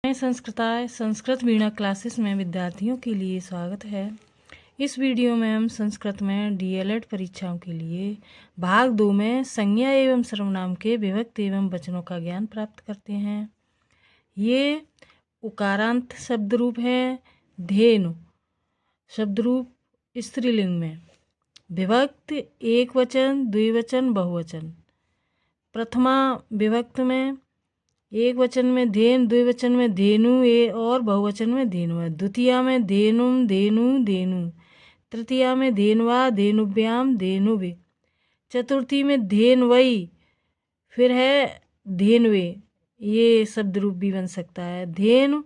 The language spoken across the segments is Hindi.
मैं संस्कृताय संस्कृत वीणा क्लासेस में विद्यार्थियों के लिए स्वागत है। इस वीडियो में हम संस्कृत में डीएलएड परीक्षाओं के लिए भाग 2 में संज्ञा एवं सर्वनाम के विभक्ति एवं वचनों का ज्ञान प्राप्त करते हैं। ये उकारांत शब्द रूप है। धेनु शब्द रूप स्त्रीलिंग में। विभक्ति एक वचन, द्विवचन, बहुवचन। प्रथमा विभक्त में एक वचन में धेन, द्विवचन में धेनु और बहुवचन में धेनु है। द्वितीया में धेनुम, धेनु, धेनु। तृतीया में धेनवा, धेनुभ्याम, धेनुवे। चतुर्थी में धेनवई, फिर है धेनवे। ये शब्द रूप भी बन सकता है। धेनु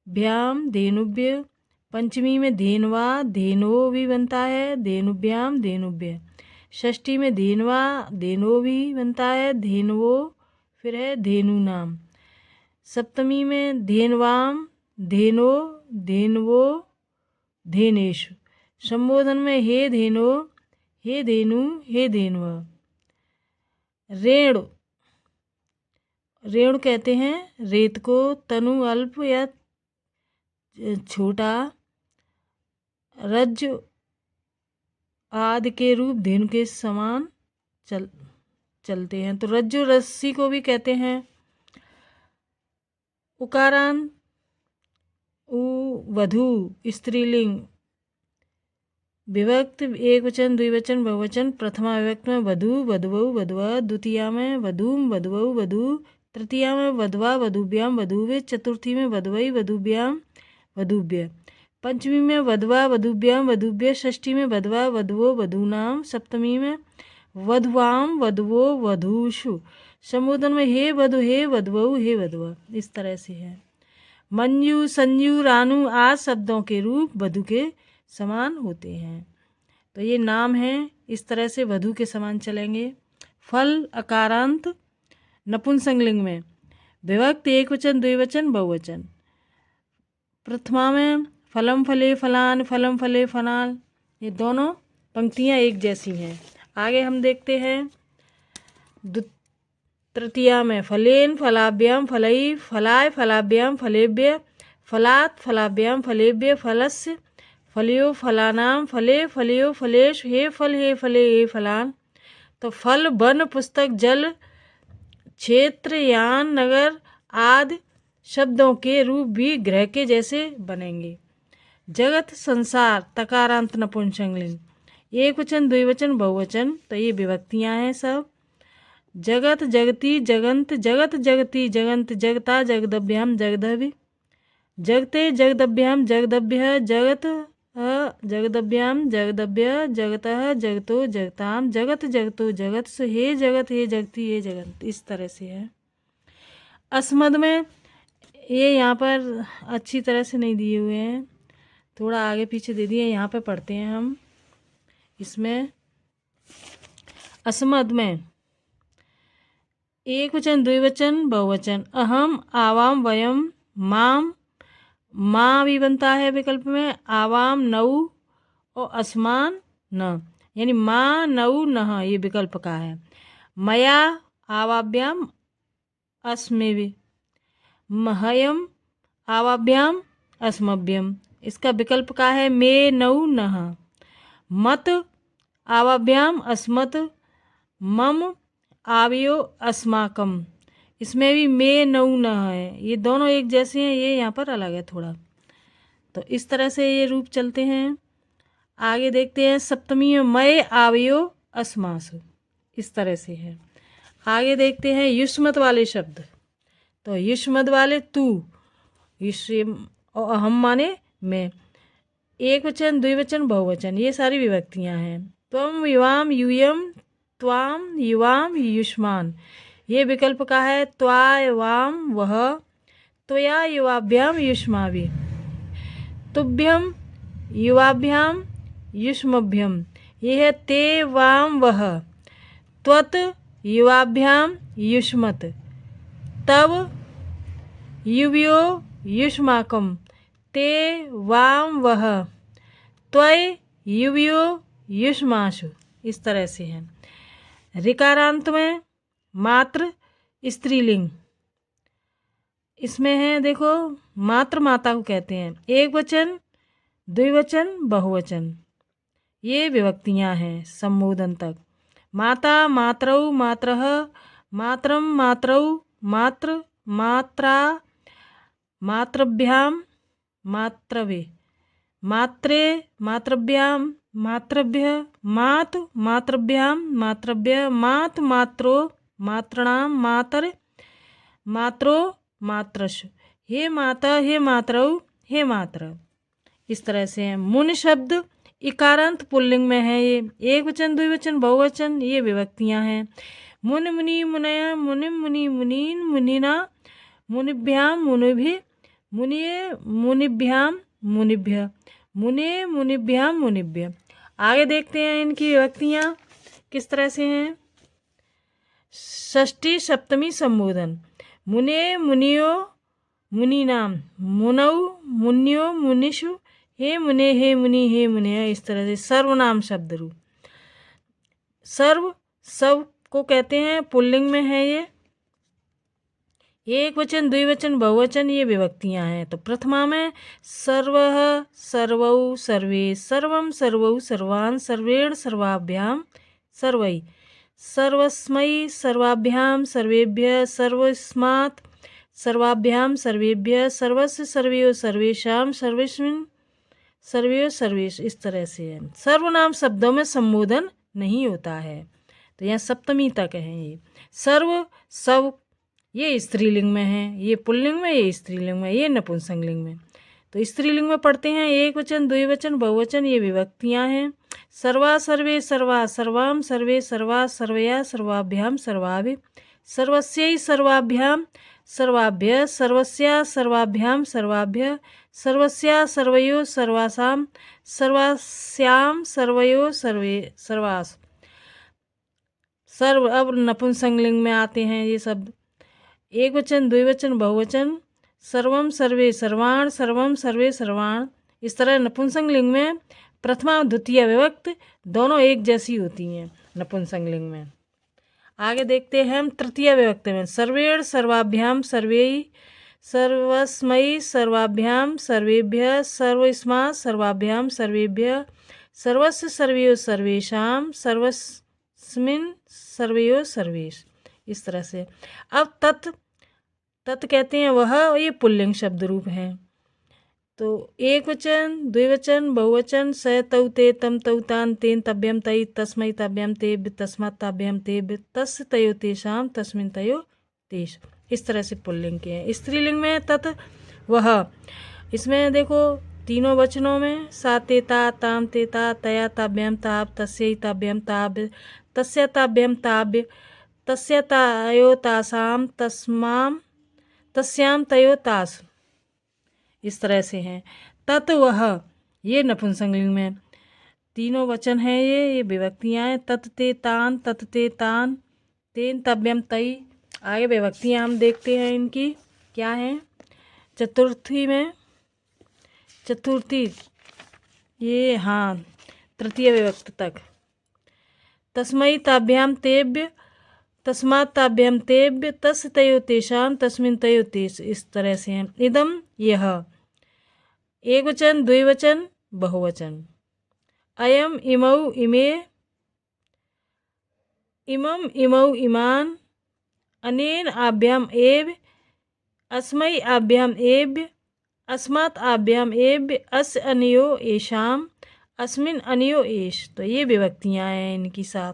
भ्याम, धेनुभ्य। पंचमी में धेनवा, धेनो भी बनता है। धेनुभ्याम, धेनुभ्य। षष्ठी में धेनवा, धेनो भी बनता है। धेनवो, फिर है धेनु नाम। सप्तमी में धेनवाम, धेनो, धेनवो, धेनेशु। संबोधन में हे धेनो, हे धेनु, हे धेनव। रेणु रेणु कहते हैं रेत को। तनु अल्प या छोटा। रज्जु आदि के रूप धेनु के समान चलते हैं, तो रज्जु रस्सी को भी कहते हैं। उकारांत वधु स्त्रीलिंग। विभक्त एक वचन, द्विवचन, बहुवचन। प्रथमा विभक्त में वधु, वधुवऊ, वधुवा। द्वितीया में वधूम, वधुवऊ, वधू। तृतीया में वधवा, वधुभ्याम, वधुवे। चतुर्थी में वधवई, वधुभ्याम, वधुभ्य। पंचमी में वधवा, वधुभ्याम, वधुभ्य। षष्ठी में वधवा, वधुवो, वधूनाम। सप्तमी में वधुवाम, वधुवो, वधूषु। संबोधन में हे वधु, हे वधुवऊ, हे वधुवा। इस तरह से है। मंजू, संजू, रानू आदि शब्दों के रूप वधु के समान होते हैं। तो ये नाम है, इस तरह से वधु के समान चलेंगे। फल अकारांत नपुंसकलिंग में। विभक्त एक वचन, द्विवचन, बहुवचन। प्रथमा में फलम फले फलान, फलम फले फलान। ये दोनों पंक्तियाँ एक जैसी हैं। आगे हम देखते हैं। तृतीया में फलेन, फलाभ्याम, फलई, फलाय, फलाभ्याम, फलेभ्य। फलात्, फलाभ्याम, फलेभ्य। फलस्य, फलियो, फलानाम, फले, फलियो, फलेश। हे फल, हे फले, हे फलान। तो फल, वन, पुस्तक, जल, क्षेत्र, यान, नगर आदि शब्दों के रूप भी ग्रह के जैसे बनेंगे। जगत संसार तकारांत नपुंसकलिंग। एक वचन, द्विवचन, बहुवचन। तो ये विभक्तियाँ हैं सब। जगत, जगती, जगंत, जगत, जगती, जगंत, जगता, जगदभ्याम, जगदभि। जगते, जगदभ्याम, जगदभ्य। जगत, जगदभ्याम, जगदभ्य। जगतः, जगतो, जगताम। जगत, जगतो, जगत्स। हे जगत, हे जगती, हे जगंत। इस तरह से है। अस्मद में ये यहाँ पर अच्छी तरह से नहीं दिए हुए हैं, थोड़ा आगे पीछे दे दिए। यहाँ पे पढ़ते हैं हम। इसमें अस्मद में एक वचन, द्विवचन, बहुवचन। अहम, आवाम, वयम, माम। माँ भी बनता है विकल्प में। आवाम, नऊ और असमान न, यानी माँ, नऊ, नह, ये विकल्प का है। मया, आवाभ्याम, अस्मेवि। महयम, आवाभ्याम, अस्मभ्यम। इसका विकल्प का है मे, नऊ, नह। मत, आवाभ्याम, अस्मत। मम, आवयो, अस्माकम। इसमें भी मे, नऊ, नह है। ये दोनों एक जैसे हैं, ये यहाँ पर अलग है थोड़ा। तो इस तरह से ये रूप चलते हैं। आगे देखते हैं। सप्तमी में मय, आवयो, अस्मास। इस तरह से है। आगे देखते हैं युष्मत वाले शब्द। तो युष्मत वाले तू, और हम माने मैं। एक वचन, द्विवचन, बहुवचन, ये सारी विभक्तियाँ हैं। त्वम, युवाम, यूयम, त्वाम, युवाम, युष्मान। ये विकल्प का है। त्वा, वाम, वह। त्वया, युवाभ्याम, युष्माभि। तुभ्यम, युवाभ्याम, युष्मभ्यम। ये है ते, वाम, वह। त्वत, युवाभ्याम, युष्मत। तब, युवयो, युष्माकम। ते, वाम, वह। त्वय, युवयो, युष्माशु। इस तरह से है। ऋकारांत में मात्र स्त्रीलिंग। इसमें है देखो, मात्र माता को कहते हैं, एक वचन, द्विवचन, बहुवचन, ये विभक्तियां हैं संबोधन तक। माता, मातरौ, मातरः, मात्रम, मातरौ, मात्र, मात्रा, मातृभ्यां, मातृवे, मात्रे, मातृभ्यां, मातृभ्यः, मात, मातृभ्यां, मातृभ्यः, मात, मात्रो, मातॄणां, मातर, मात्रो, मातृश, हे माता, हे मातरौ, हे मातृ। इस तरह से है। मुनि शब्द इकारांत पुल्लिंग में है, ये एक वचन, द्विवचन, बहुवचन, ये विभक्तियां हैं। मुनि, मुनि, मुनय, मुनिम, मुनि, मुनीन, मुनिना, मुनिभ्यां, मुनिभि, मुनिये, मुनिभ्यां, मुनिभ्य, मुने, मुनिभ्यां, मुनिभ्य। आगे देखते हैं इनकी विभक्तियां किस तरह से हैं। षष्ठी सप्तमी संबोधन। मुने, मुनियो, मुनीनाम, मुनौ, मुन्यो, मुनिषु, हे मुने, हे मुनि, हे मुने, इस तरह से सर्वनाम शब्द रूप। सर्व सब को कहते हैं, पुल्लिंग में है ये। एक वचन, द्विवचन, बहुवचन, ये विभक्तियां हैं। तो प्रथमा में सर्वः, सर्वौ, सर्वे, सर्वं, सर्वौ, सर्वान्, सर्वेण, सर्वाभ्यां, सर्वै, सर्वस्मै, सर्वाभ्यां, सर्वेभ्यः, सर्वस्मात्, सर्वाभ्यां, सर्वेभ्यः, सर्वस्य, सर्वयो, सर्वेषां, सर्वेस्मिन्, सर्वयो, सर्वेश, इस तरह से है। सर्वनाम शब्दों में संबोधन नहीं होता है। तो यहाँ सप्तमी तक है ये। सर्व सब ये स्त्रीलिंग में है, ये पुल्लिंग में, ये स्त्रीलिंग में, ये नपुंसकलिंग में। तो स्त्रीलिंग में पढ़ते हैं एक वचन, द्विवचन, बहुवचन, ये विभक्तियां हैं। सर्वा, सर्वे, सर्वा, सर्वाम, सर्वे, सर्वा, सर्वया, सर्वाभ्याम, सर्वाभि, सर्वस्यै, सर्वाभ्यां, सर्वाभ्य, सर्वस्या, सर्वाभ्यां, सर्वाभ्य, सर्वस्या, सर्वयो, सर्वासां, सर्वास्यां, सर्वयो, सर्वे, सर्वास। सर्व अब नपुंसकलिंग में आते हैं ये शब्द। एक वचन, द्विवचन, बहुवचन, सर्वम, सर्वे, सर्वाण, सर्वम, सर्वे, सर्वाण। इस तरह नपुंसकलिंग में प्रथमा और द्वितीय विभक्त दोनों एक जैसी होती हैं नपुंसकलिंग में। आगे देखते हैं हम तृतीय विभक्त में। सर्वेण, सर्वाभ्याम, सर्वै, सर्वस्मै, सर्वाभ्याम, सर्वेभ्यः, सर्वस्मात्, सर्वाभ्याम, सर्वेभ्यः, सर्वस्य, सर्वयो, सर्वेषां, सर्वस्मिन्, सर्वयो, सर्वेश, इस तरह से। अब तत्, तत् कहते हैं वह, ये पुल्लिंग शब्द रूप है। तो एक वचन, द्विवचन, बहुवचन, स, तौ, ते, तम, तौ, तान, तेन, तभ्यम, तै, तस्मै, तभ्यम, तेभ्य, तस्मात्, ताभ्यम, तेभ्य, तस्य, तयो, तेषां, तस्मिन्, तयो, तेष, इस तरह से पुल्लिंग के हैं। स्त्रीलिंग में तत् वह, इसमें देखो तीनों वचनों में सा, ते, ता, ताम, ते, ता, तया, ताभ्यम, ताभ, तस्यै, ताभ्यम, ताभ्य, तस्य, ताभ्यम, ताभ्य, तस्य, तयो, तासाम, तस्माम, तस्याम, तयो, तास, इस तरह से हैं। तत् वह, ये नपुंसकलिंग में तीनों वचन हैं, ये विभक्तियां हैं। तत्, ते, तान, तत्, ते, तान, तेन, तभ्यम, तई। आगे विभक्तियां हम देखते हैं इनकी क्या हैं। चतुर्थी में, चतुर्थी ये हाँ तृतीय विभक्त तक। तस्मै, ताभ्याम, तेभ्य, तस्मात्, ताभ्यम, तेभ्य, तस्य, तयो, तेषां, तस्मिन्, तयो, तेष, इस तरह से हैं। इदम यह, एक वचन, द्विवचन, बहुवचन। अयम, इमौ, इमे, इमम, इमौ, इमान, अनेन, आभ्याम, एव, अस्मै, आभ्याम, एभ्य, अस्मात्, आभ्याम, एभ्य, अस्य, अनयो, एषाम, अस्मिन्, अनयो, एष। तो ये विभक्तियां हैं इनकी साथ।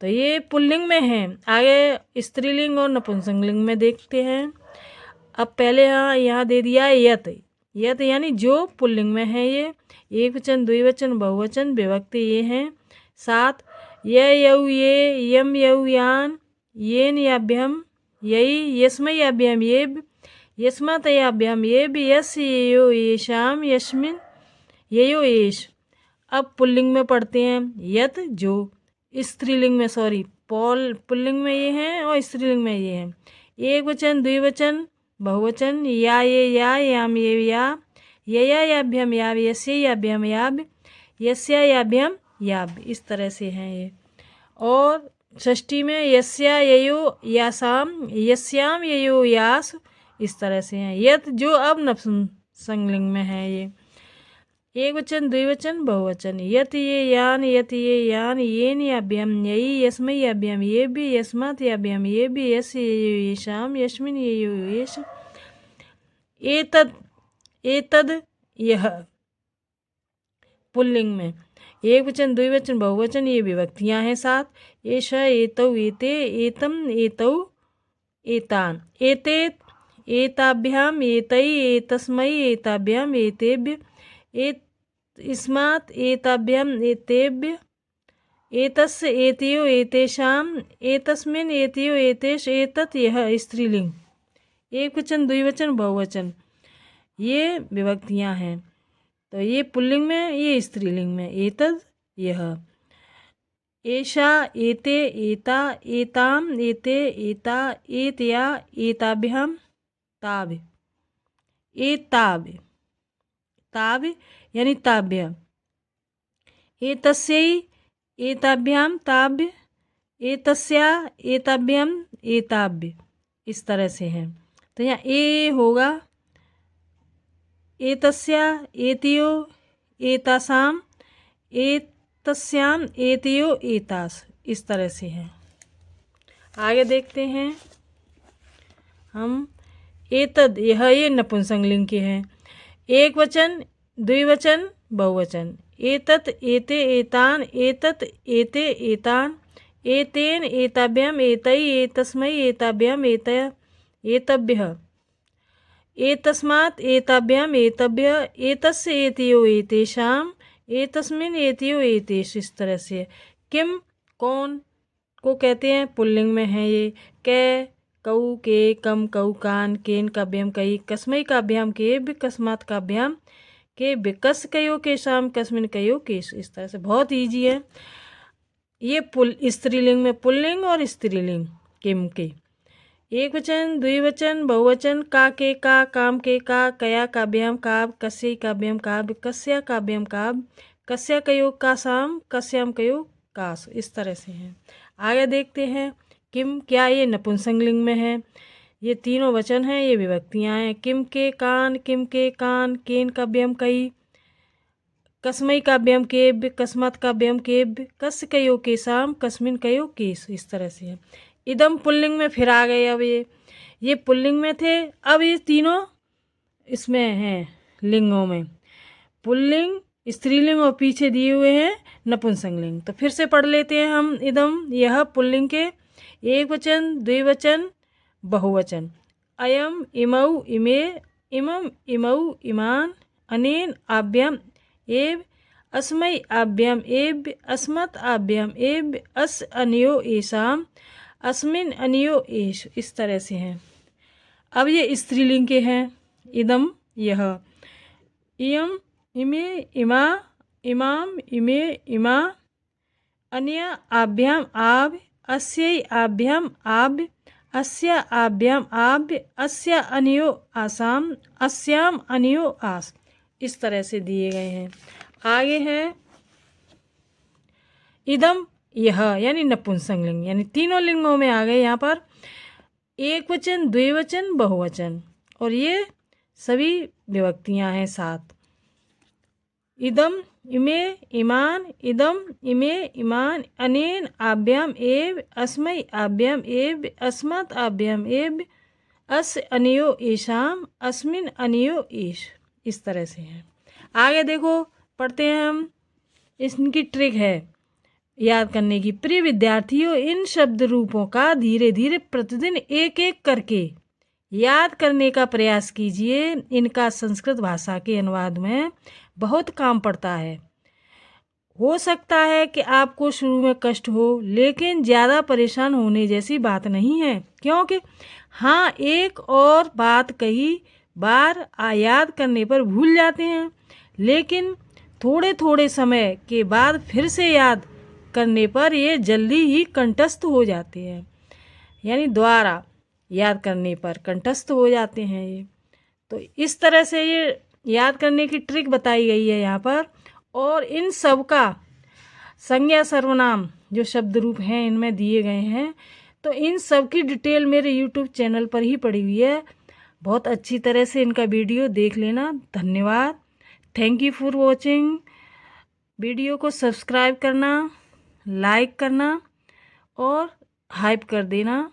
तो ये पुल्लिंग में हैं। आगे स्त्रीलिंग और नपुंसकलिंग में देखते हैं। अब पहले यहाँ दे दिया है यत, यत यानी जो, पुल्लिंग में है ये। एक वचन, द्विवचन, बहुवचन, विभक्ति ये हैं 7। य, यौ, ये, यम, यौ, यान, येन, याभ्यम, यई, यस्मै, याभ्याम, येभ्य, यस्मात्, याभ्याम, येभ्य, यस्य, येयो, येषाम, यस्मिन्, येयो, येष। अब पुल्लिंग में पढ़ते हैं यत, जो। स्त्रीलिंग में पुल्लिंग में ये हैं और स्त्रीलिंग में ये हैं। एक वचन, द्विवचन, बहुवचन, या, ये, या, याम, ये, या, यया, याभ्यम, याव, यस्य, याभ्यम, याभ, यस्या, याभ्यम, याभ, इस तरह से हैं ये। और षष्ठी में यस्या, ययो, यासाम, यस्याम, ययो, यास, इस तरह से हैं। यत जो अब नपुंसकलिंग में है, ये एक वचन, द्विवचन, बहुवचन। यत ये यान, येन याभ्याम, यई यस्मै याभ्याम, येभ्य यस्मात् याभ्याम, येभ्य यस्य येयो येषां, यस्मिन् येयो येष, एतद् एतद् यह। पुल्लिंग में एक वचन, द्विवचन, बहुवचन, ये विभक्तियां हैं 7। एष, एतौ, एते, एतम, एतौ, एतान, एतेत, एताभ्याम, एतै, एतस्मै, एताभ्याम, एतेभ्य, एतस्मात्, एताभ्याम, एतेभ्य, एतस्य, एतयो, एतेषाम, एतस्मिन्, एतयो, एतेष, एतत् यह स्त्रीलिंग। एक वचन, द्विवचन, बहुवचन, ये विभक्तियां हैं। तो ये पुल्लिंग में, ये स्त्रीलिंग में। एतद यह, एषा, एते, एता, एताम, एते, एता, एतया, एताभ्याम, ताभ, एताभ, ताभ यानी ताभ्य, एतस्यै, एताभ्याम, ताभ्य, एतस्या, एताभ्याम, एताभ्य, इस तरह से है। तो यहाँ ए होगा एतस्या, एतयो, एतासाम, एतस्याम, एतयो, एतास, इस तरह से है। आगे देखते हैं हम। एतद यह, ये नपुंसकलिंग के हैं। एक वचन, द्विवचन, बहुवचन। एतत्, एते, एतान, एतत्, एते, एतान, एतेन, एताभ्याम, एतै, एतस्मै, एताभ्याम, एतय, एतभ्यः, एतस्मात्, एताभ्याम, एतभ्य, एतस्य, एतयो, एतेषाम, एतस्मिन्, एतयो, एतेष, इस तरह से। किम, कौन को कहते हैं, पुल्लिंग में है ये। कै, कऊ, के, कम, कऊ, कान, केन काभ्याम, कई, कस्मै काभ्याम, केभ्य, कस्मात् काभ्याम, केभ्य, कस कयो, केषाम, कस्मिन् कयो, केश, इस तरह से। बहुत ईजी है ये। स्त्रीलिंग में पुल्लिंग और स्त्रीलिंग किम के। एक वचन, द्विवचन, बहुवचन। का के का, काम के का, कया काभ्याम, काब, कस्य काभ्याम, काव्य, कस्या काभ्याम, काब, कस्या कयो, कासाम, कस्याम कयो, कास, इस तरह से हैं। आगे देखते हैं। किम, क्या, ये नपुंसकलिंग में है। ये तीनों वचन हैं, ये विभक्तियां हैं। किम के कान, किम के कान, केन काभ्याम, कई, कस्मै काभ्याम, केभ्य, कस्मात् काभ्याम, केभ्य, कस्य कयो, केसाम, कस्मिन् कयो, केस, इस तरह से है। इदम पुल्लिंग में फिर आ गए। अब ये पुल्लिंग में थे, अब ये तीनों इसमें हैं लिंगों में। पुल्लिंग, स्त्रीलिंग और पीछे दिए हुए हैं नपुंसकलिंग। तो फिर से पढ़ लेते हैं हम। इदम यह पुल्लिंग के। एक वचन, द्विवचन, बहुवचन। अयम, इमौ, इमे, इमम, इमौ, इमान, अनेन, आभ्याम, एव, अस्मै, आभ्याम, एभ्य, अस्मत्, आभ्याम, एभ्य, अस्, अनयो, एषाम, अस्मिन्, अनयो, एष, इस तरह से हैं। अब ये स्त्रीलिंग के हैं। इदम यह, इयम, इमे, इमा, इमाम, इमे, इमा, अन्या, आभ्याम, आभ, अस्यै, आभ्याम, आभ्य, अस्या, आभ्याम, आभ्य, अस्या, अनयो, आसाम, अस्याम, अनयो, आस, इस तरह से दिए गए हैं। आगे है इदम यह, यानी नपुंसकलिंग, यानी तीनों लिंगों में आ गए यहाँ पर। एक वचन, द्विवचन, बहुवचन, और ये सभी विभक्तियां हैं 7। इदम, इमे, इमान, इदम, इमे, इमान, अनेन, आभ्याम, एव, अस्मै, आभ्याम, एव, अस्मत्, आभ्याम, एव, अस्, अनयो, एषाम, अस्मिन्, अनयो, एष, इस तरह से है। आगे देखो, पढ़ते हैं हम। इनकी ट्रिक है याद करने की। प्रिय विद्यार्थियों, इन शब्द रूपों का धीरे धीरे प्रतिदिन एक एक करके याद करने का प्रयास कीजिए। इनका संस्कृत भाषा के अनुवाद में बहुत काम पड़ता है। हो सकता है कि आपको शुरू में कष्ट हो, लेकिन ज़्यादा परेशान होने जैसी बात नहीं है, क्योंकि हाँ, एक और बात कई बार याद करने पर भूल जाते हैं, लेकिन थोड़े थोड़े समय के बाद फिर से याद करने पर ये जल्दी ही कंठस्थ हो जाते हैं, यानी द्वारा याद करने पर कंठस्थ हो जाते हैं ये। तो इस तरह से ये याद करने की ट्रिक बताई गई है यहाँ पर। और इन सब का संज्ञा सर्वनाम जो शब्द रूप हैं इनमें दिए गए हैं, तो इन सब की डिटेल मेरे YouTube चैनल पर ही पड़ी हुई है। बहुत अच्छी तरह से इनका वीडियो देख लेना। धन्यवाद। Thank you for watching. Video को सब्सक्राइब करना, लाइक करना और हाइप कर देना।